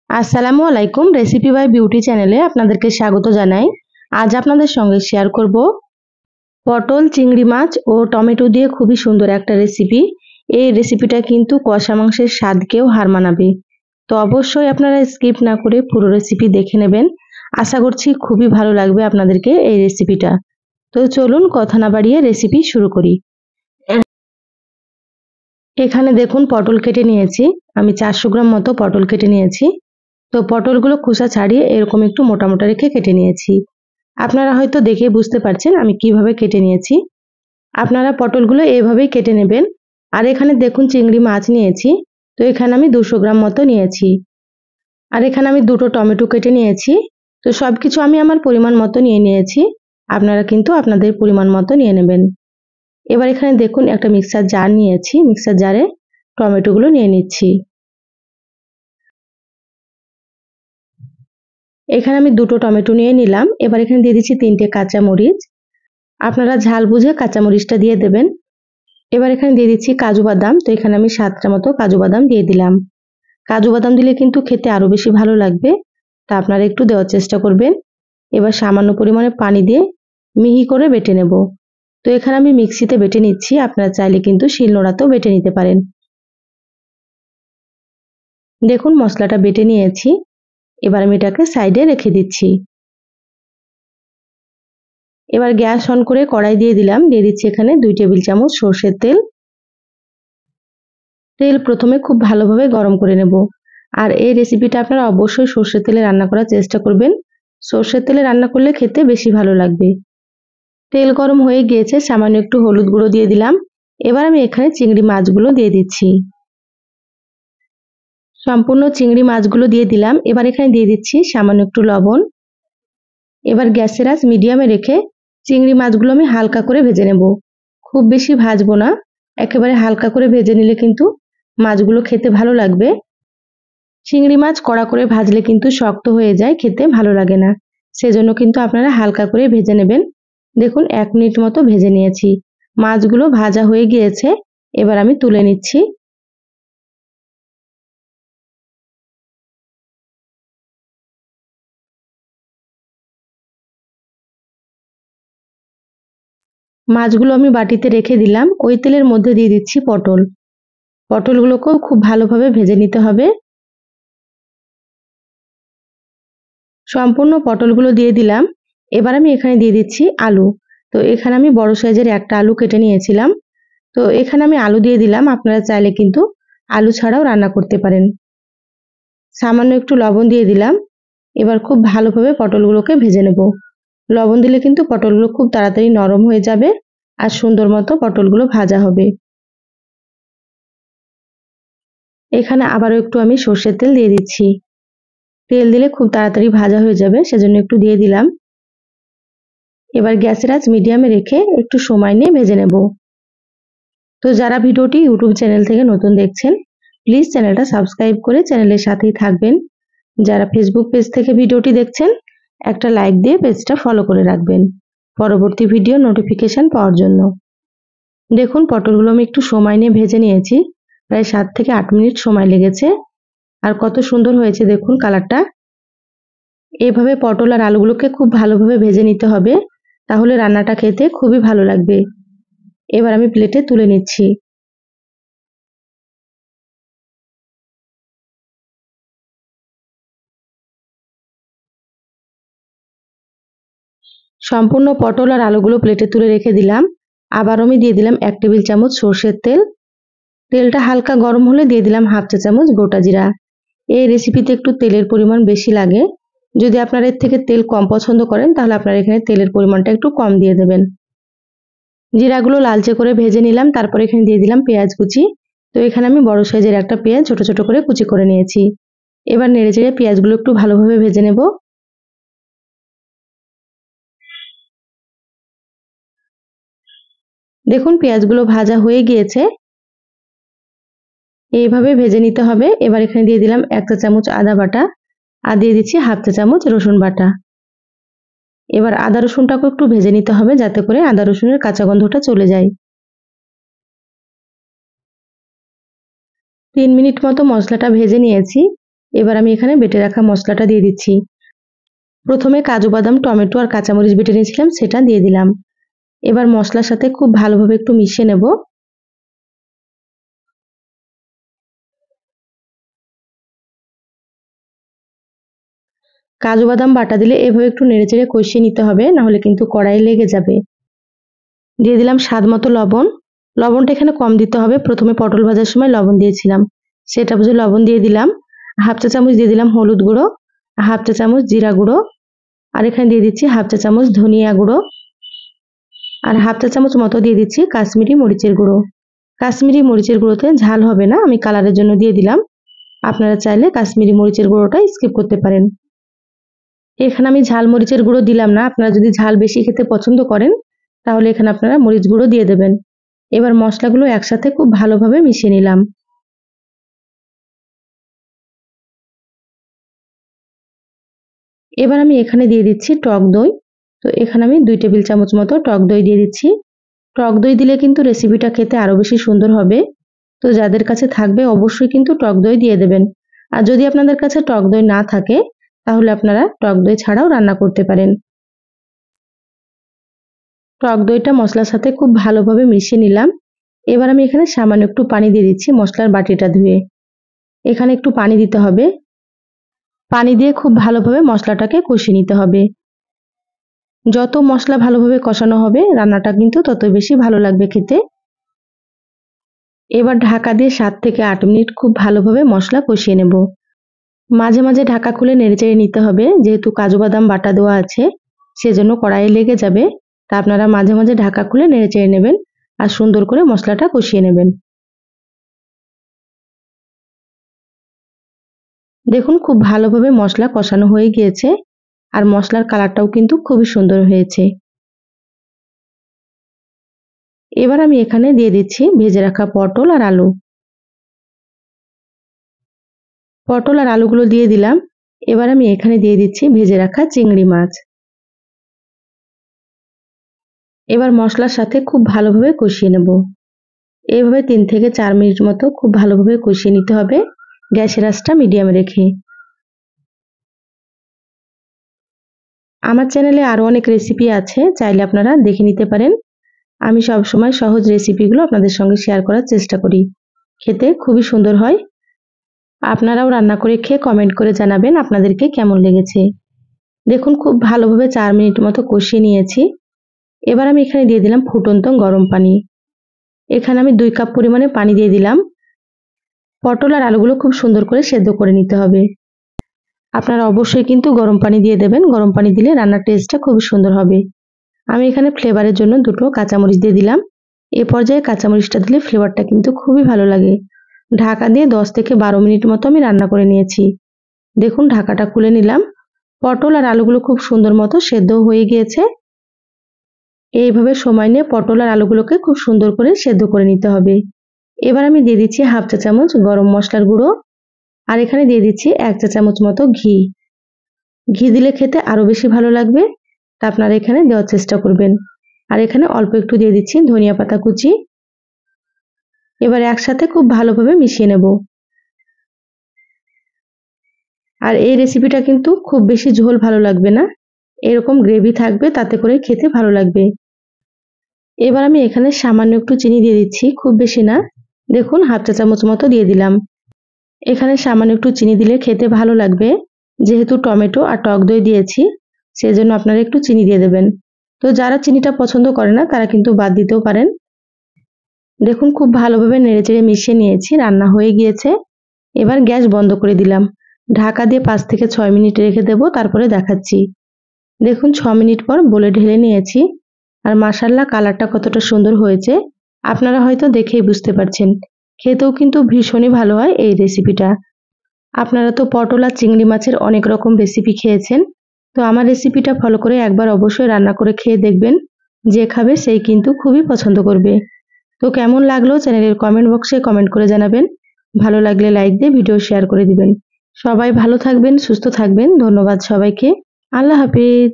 আসসালামু আলাইকুম। Recipe by beauty চ্যানেলে আপনাদেরকে স্বাগত জানাই। আজ আপনাদের সঙ্গে শেয়ার করব পটল, চিংড়ি মাছ ও টমেটো দিয়ে খুবই সুন্দর একটা রেসিপি। এই রেসিপিটা কিন্তু কষা মাংসের স্বাদকেও হার মানাবে। তো অবশ্যই আপনারা স্কিপ না করে পুরো রেসিপি দেখে নেবেন। আশা করছি খুবই ভালো লাগবে আপনাদেরকে এই রেসিপিটা। তো চলুন কথা না বাড়িয়ে রেসিপি শুরু করি। এখানে দেখুন পটল কেটে নিয়েছি। আমি 400 গ্রাম মতো পটল কেটে নিয়েছি। তো পটলগুলো খোসা ছাড়িয়ে এরকম একটু মোটা মোটা রেখে কেটে নিয়েছি। আপনারা হয়তো দেখে বুঝতে পারছেন আমি কিভাবে কেটে নিয়েছি। আপনারা পটলগুলো এভাবেই কেটে নেবেন। আর এখানে দেখুন চিংড়ি মাছ নিয়েছি। তো এখানে আমি 200 গ্রাম মতো নিয়েছি। আর এখানে আমি দুটো টমেটো কেটে নিয়েছি। তো সবকিছু আমি আমার পরিমাণ মতো নিয়ে নিয়েছি। আপনারা কিন্তু আপনাদের পরিমাণ মতো নিয়ে নেবেন। এবার এখানে দেখুন একটা মিক্সার জার নিয়েছি। মিক্সার জারে টমেটোগুলো নিয়ে নিচ্ছি। এখানে আমি দুটো টমেটো নিয়ে নিলাম। এবার এখানে দিয়ে দিচ্ছি 3টে কাঁচামরিচ। আপনারা ঝাল বুঝে কাঁচামরিচটা দিয়ে দেবেন। এবার এখানে দিয়ে দিচ্ছি কাজু বাদাম। তো এখানে আমি 7টা মতো কাজু বাদাম দিয়ে দিলাম। কাজু বাদাম দিলে কিন্তু খেতে আরো বেশি ভালো লাগবে। তা আপনারা একটু দেওয়ার চেষ্টা করবেন। এবার সামান্য পরিমাণে পানি দিয়ে মিহি করে বেটে নেব। তো এখানে আমি মিক্সিতে বেটে নিচ্ছি। আপনারা চাইলে কিন্তু শিলনোড়াতেও বেটে নিতে পারেন। দেখুন মশলাটা বেটে নিয়েছি। এবার আমি এটাকে সাইডে রেখে দিচ্ছি। এবার গ্যাস অন করে কড়াই দিয়ে দিলাম। দিয়ে দিচ্ছি এখানে 2 টেবিল চামচ সরষের তেল। তেল প্রথমে খুব ভালোভাবে গরম করে নেব। আর এই রেসিপিটা আপনারা অবশ্যই সরষের তেলে রান্না করার চেষ্টা করবেন। সরষের তেলে রান্না করলে খেতে বেশি ভালো লাগবে। তেল গরম হয়ে গিয়েছে, সামান্য একটু হলুদ গুঁড়ো দিয়ে দিলাম। এবার আমি এখানে চিংড়ি মাছগুলো দিয়ে দিচ্ছি। সম্পূর্ণ চিংড়ি মাছগুলো দিয়ে দিলাম। এবার এখানে দিয়ে দিচ্ছি সামান্য একটু লবণ। এবার গ্যাসের আঁচ মিডিয়ামে রেখে চিংড়ি মাছগুলো আমি হালকা করে ভেজে নেব। খুব বেশি ভাজবো না, একেবারে হালকা করে ভেজে নিলে কিন্তু মাছগুলো খেতে ভালো লাগবে। চিংড়ি মাছ কড়া করে ভাজলে কিন্তু শক্ত হয়ে যায়, খেতে ভালো লাগে না। সেজন্য কিন্তু আপনারা হালকা করে ভেজে নেবেন। দেখুন 1 মিনিট মতো ভেজে নিয়েছি। মাছগুলো ভাজা হয়ে গিয়েছে। এবার আমি তুলে নিচ্ছি। মাছগুলো আমি বাটিতে রেখে দিলাম। ওই তেলের মধ্যে দিয়ে দিচ্ছি পটল। পটলগুলোকেও খুব ভালোভাবে ভেজে নিতে হবে। সম্পূর্ণ পটলগুলো দিয়ে দিলাম। এবার আমি এখানে দিয়ে দিচ্ছি আলু। তো এখানে আমি বড় সাইজের একটা আলু কেটে নিয়েছিলাম। তো এখানে আমি আলু দিয়ে দিলাম। আপনারা চাইলে কিন্তু আলু ছাড়াও রান্না করতে পারেন। সামান্য একটু লবণ দিয়ে দিলাম। এবার খুব ভালোভাবে পটলগুলোকে ভেজে নেব। লবণ দিলে কিন্তু পটলগুলো খুব তাড়াতাড়ি নরম হয়ে যাবে আর সুন্দর মতো পটলগুলো ভাজা হবে। এখানে আবারও একটু আমি সর্ষের তেল দিয়ে দিচ্ছি। তেল দিলে খুব তাড়াতাড়ি ভাজা হয়ে যাবে, সেজন্য একটু দিয়ে দিলাম। এবার গ্যাসের আঁচ মিডিয়ামে রেখে একটু সময় নিয়ে ভেজে নেব। তো যারা ভিডিওটি ইউটিউব চ্যানেল থেকে নতুন দেখছেন, প্লিজ চ্যানেলটা সাবস্ক্রাইব করে চ্যানেলের সাথেই থাকবেন। যারা ফেসবুক পেজ থেকে ভিডিওটি দেখছেন, একটা লাইক দিয়ে পেজটা ফলো করে রাখবেন পরবর্তী ভিডিও নোটিফিকেশন পাওয়ার জন্য। দেখুন পটলগুলো আমি একটু সময় নিয়ে ভেজে নিয়েছি। প্রায় 7 থেকে 8 মিনিট সময় লেগেছে। আর কত সুন্দর হয়েছে দেখুন কালারটা। এভাবে পটল আর আলুগুলোকে খুব ভালোভাবে ভেজে নিতে হবে, তাহলে রান্নাটা খেতে খুবই ভালো লাগবে। এবার আমি প্লেটে তুলে নিচ্ছি। সম্পূর্ণ পটল আর আলুগুলো প্লেটে তুলে রেখে দিলাম। আবার আমি দিয়ে দিলাম 1 টেবিল চামচ সর্ষের তেল। তেলটা হালকা গরম হলে দিয়ে দিলাম হাফ চা চামচ গোটা জিরা। এই রেসিপিতে একটু তেলের পরিমাণ বেশি লাগে। যদি আপনারা এর থেকে তেল কম পছন্দ করেন, তাহলে আপনারা এখানে তেলের পরিমাণটা একটু কম দিয়ে দেবেন। জিরাগুলো লালচে করে ভেজে নিলাম। তারপর এখানে দিয়ে দিলাম পেঁয়াজ কুচি। তো এখানে আমি বড় সাইজের একটা পেঁয়াজ ছোট ছোট করে কুচি করে নিয়েছি। এবার নেড়েচেড়ে পেঁয়াজগুলো একটু ভালোভাবে ভেজে নেব। দেখুন পেঁয়াজগুলো ভাজা হয়ে গিয়েছে। এইভাবে ভেজে নিতে হবে। এবার এখানে দিয়ে দিলাম 1 চা চামচ আদা বাটা আর দিয়ে দিচ্ছি হাফ চা চামচ রসুন বাটা। এবার আদা রসুনটাকে একটু ভেজে নিতে হবে, যাতে করে আদা রসুনের কাঁচা গন্ধটা চলে যায়। 3 মিনিট মতো মশলাটা ভেজে নিয়েছি। এবার আমি এখানে বেটে রাখা মশলাটা দিয়ে দিচ্ছি। প্রথমে কাজু বাদাম, টমেটো আর কাঁচামরিচ বেটে নিয়েছিলাম, সেটা দিয়ে দিলাম। এবার মশলার সাথে খুব ভালোভাবে একটু মিশিয়ে নেব। কাজু বাদাম বাটা দিলে এভাবে একটু নেড়েচেড়ে কষিয়ে নিতে হবে, না হলে কিন্তু কড়াইয়ে লেগে যাবে। দিয়ে দিলাম স্বাদ মতো লবণ। লবণটা এখানে কম দিতে হবে, প্রথমে পটল ভাজার সময় লবণ দিয়েছিলাম, সেটা বুঝে লবণ দিয়ে দিলাম। হাফ চা চামচ দিয়ে দিলাম হলুদ গুঁড়ো, হাফ চা চামচ জিরা গুঁড়ো, আর এখানে দিয়ে দিচ্ছি হাফ চা চামচ ধনিয়া গুঁড়ো, আর হাফ চা চামচ মতো দিয়ে দিচ্ছি কাশ্মীরি মরিচের গুঁড়ো। কাশ্মীরি মরিচের গুঁড়োতে ঝাল হবে না, আমি কালারের জন্য দিয়ে দিলাম। আপনারা চাইলে কাশ্মীরি মরিচের গুঁড়োটা স্কিপ করতে পারেন। এখানে আমি ঝাল মরিচের গুঁড়ো দিলাম না, আপনারা যদি ঝাল বেশি খেতে পছন্দ করেন তাহলে এখানে আপনারা মরিচ গুঁড়ো দিয়ে দেবেন। এবার মশলাগুলো একসাথে খুব ভালোভাবে মিশিয়ে নিলাম। এবার আমি এখানে দিয়ে দিচ্ছি টক দই। তো এখানে আমি 2 টেবিল চামচ মতো টক দই দিয়ে দিচ্ছি। টক দই দিলে কিন্তু রেসিপিটা খেতে আরো বেশি সুন্দর হবে। তো যাদের কাছে থাকবে অবশ্যই কিন্তু টক দই দিয়ে দেবেন। আর যদি আপনাদের কাছে টক দই না থাকে তাহলে আপনারা টক দই ছাড়াও রান্না করতে পারেন। টক দইটা মশলার সাথে খুব ভালোভাবে মিশিয়ে নিলাম। এবার আমি এখানে সামান্য একটু পানি দিয়ে দিচ্ছি মশলার বাটিটা ধুয়ে। এখানে একটু পানি দিতে হবে। পানি দিয়ে খুব ভালোভাবে মশলাটাকে কষিয়ে নিতে হবে। যত মশলা ভালোভাবে কষানো হবে রান্নাটা কিন্তু তত বেশি ভালো লাগবে খেতে। এবার ঢাকা দিয়ে 7 থেকে 8 মিনিট খুব ভালোভাবে মশলা কষিয়ে নেব। মাঝে মাঝে ঢাকা খুলে নেড়েচেড়ে নিতে হবে, যেহেতু কাজু বাদাম বাটা দেওয়া আছে সেজন্য কড়াইয়ে লেগে যাবে। তা আপনারা মাঝে মাঝে ঢাকা খুলে নেড়েচেড়ে নেবেন আর সুন্দর করে মশলাটা কষিয়ে নেবেন। দেখুন খুব ভালোভাবে মশলা কষানো হয়ে গিয়েছে আর মশলার কালারটাও কিন্তু খুবই সুন্দর হয়েছে। এবার আমি এখানে দিয়ে দিচ্ছি ভেজে রাখা পটল আর আলু। পটল আর আলুগুলো দিয়ে দিলাম। এবার আমি এখানে দিয়ে দিচ্ছি ভেজে রাখা চিংড়ি মাছ। এবার মশলার সাথে খুব ভালোভাবে কষিয়ে নেব। এইভাবে 3 থেকে 4 মিনিট মতো খুব ভালোভাবে কষিয়ে নিতে হবে, গ্যাসের আঁচটা মিডিয়ামে রেখে। আমার চ্যানেলে আরো অনেক রেসিপি আছে, চাইলে আপনারা দেখে নিতে পারেন। আমি সবসময় সহজ রেসিপিগুলো আপনাদের সঙ্গে শেয়ার করার চেষ্টা করি। খেতে খুবই সুন্দর হয়। আপনারাও রান্না করে খেয়ে কমেন্ট করে জানাবেন আপনাদেরকে কেমন লেগেছে। দেখুন খুব ভালোভাবে 4 মিনিট মতো কষিয়ে নিয়েছি। এবার আমি এখানে দিয়ে দিলাম ফুটন্ত গরম পানি। এখানে আমি 2 কাপ পরিমাণে পানি দিয়ে দিলাম। পটল আর আলুগুলো খুব সুন্দর করে সেদ্ধ করে নিতে হবে। আপনারা অবশ্যই কিন্তু গরম পানি দিয়ে দেবেন, গরম পানি দিলে রান্নার টেস্টটা খুব সুন্দর হবে। আমি এখানে ফ্লেভারের জন্য 2টো কাঁচামরিচ দিয়ে দিলাম। এই পর্যায়ে কাঁচামরিচটা দিলে ফ্লেভারটা কিন্তু খুবই ভালো লাগে। ঢাকা দিয়ে 10 থেকে 12 মিনিট মতো আমি রান্না করে নিয়েছি। দেখুন ঢাকাটা খুলে নিলাম। পটল আর আলুগুলো খুব সুন্দর মতো সেদ্ধ হয়ে গিয়েছে। এইভাবে সময় নিয়ে পটল আর আলুগুলোকে খুব সুন্দর করে সেদ্ধ করে নিতে হবে। এবার আমি দিয়ে দিচ্ছি হাফ চা চামচ গরম মশলার গুঁড়ো, আর এখানে দিয়ে দিচ্ছি 1 চা চামচ মতো ঘি। ঘি দিলে খেতে আরো বেশি ভালো লাগবে, তা আপনারা এখানে দেওয়ার চেষ্টা করবেন। আর এখানে অল্প একটু দিয়ে দিচ্ছি ধনিয়া পাতা কুচি। এবার একসাথে খুব ভালোভাবে মিশিয়ে নেব। আর এই রেসিপিটা কিন্তু খুব বেশি ঝোল ভালো লাগবে না, এরকম গ্রেভি থাকবে, তাতে করে খেতে ভালো লাগবে। এবার আমি এখানে সামান্য একটু চিনি দিয়ে দিচ্ছি, খুব বেশি না। দেখুন হাফ চা চামচ মতো দিয়ে দিলাম। এখানে সামান্য একটু চিনি দিলে খেতে ভালো লাগবে, যেহেতু টমেটো আর টক দই দিয়েছি সেজন্য আপনারা একটু চিনি দিয়ে দেবেন। তো যারা চিনিটা পছন্দ করে না তারা কিন্তু বাদ দিতেও পারেন। দেখুন খুব ভালোভাবে নেড়েচেড়ে মিশিয়ে নিয়েছি, রান্না হয়ে গিয়েছে। এবার গ্যাস বন্ধ করে দিলাম। ঢাকা দিয়ে 5 থেকে 6 মিনিট রেখে দেব, তারপরে দেখাচ্ছি। দেখুন 6 মিনিট পর বলে ঢেলে নিয়েছি। আর মাশাআল্লাহ কালারটা কতটা সুন্দর হয়েছে আপনারা হয়তো দেখেই বুঝতে পারছেন। খেতেও কিন্তু ভীষণই ভালো হয় এই রেসিপিটা। আপনারা তো পটল আর চিংড়ি মাছের অনেক রকম রেসিপি খেয়েছেন, তো আমার রেসিপিটা ফলো করে একবার অবশ্যই রান্না করে খেয়ে দেখবেন। যে খাবে সেই কিন্তু খুবই পছন্দ করবে। তো কেমন লাগলো চ্যানেলের কমেন্ট বক্সে কমেন্ট করে জানাবেন। ভালো লাগলে লাইক দিয়ে ভিডিও শেয়ার করে দিবেন। সবাই ভালো থাকবেন, সুস্থ থাকবেন। ধন্যবাদ সবাইকে। আল্লাহ হাফেজ।